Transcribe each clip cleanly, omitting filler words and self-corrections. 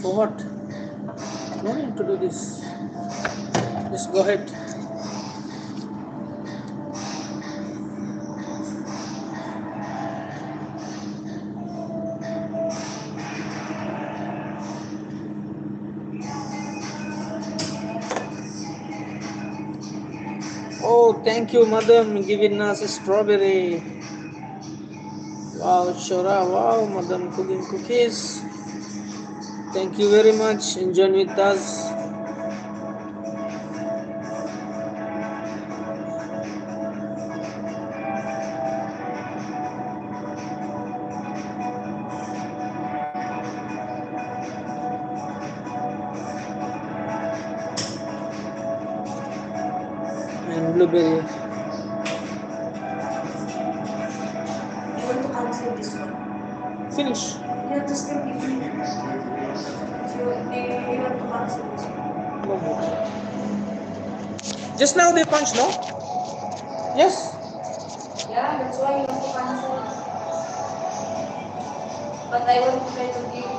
For what? No need to do this. Just go ahead. Oh, thank you, madam, giving us a strawberry. Wow, Shora, wow, madam, cooking cookies. Thank you very much. Enjoy with us. And blueberry. You want to cancel this one? Finish. You have to still be free. You want to cancel this one? No more. Just now they punched, no? Yes. Yeah, that's why you want to cancel. But I want to try to give.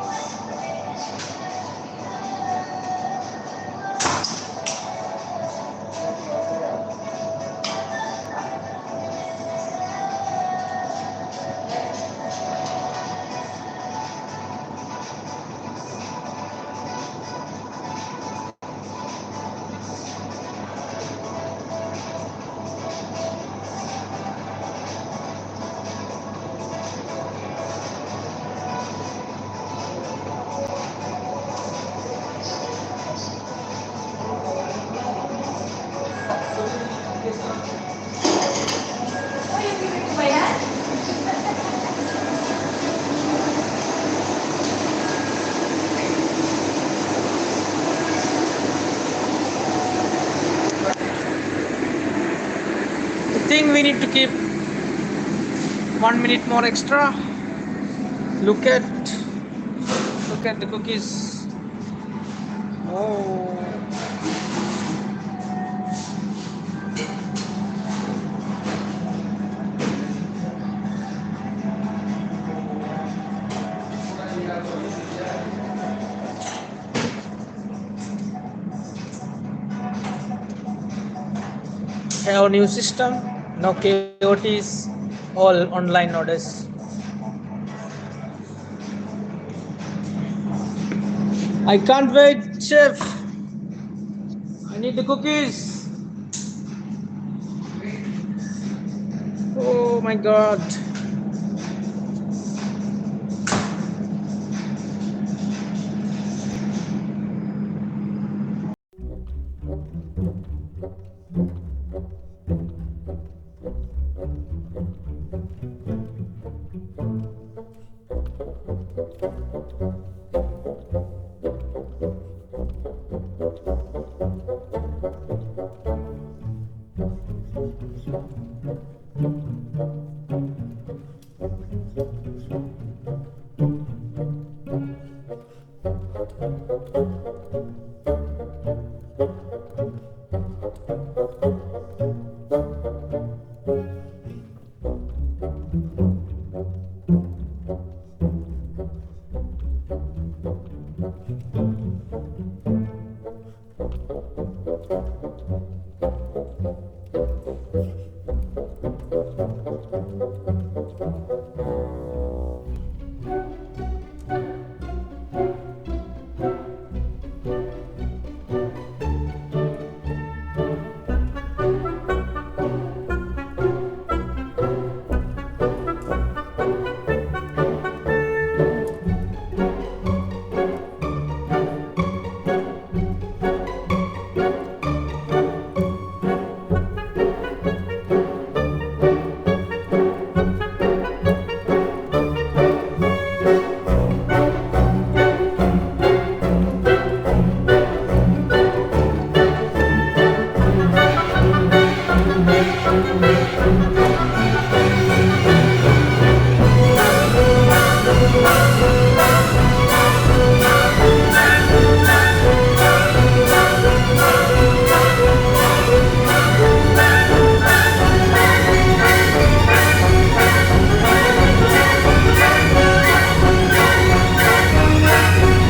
Oh, you give it to my hand? I think we need to keep 1 minute more extra. Look at the cookies. Oh. Have new system. No KOTs. All online orders. I can't wait, chef. I need the cookies. Oh my god.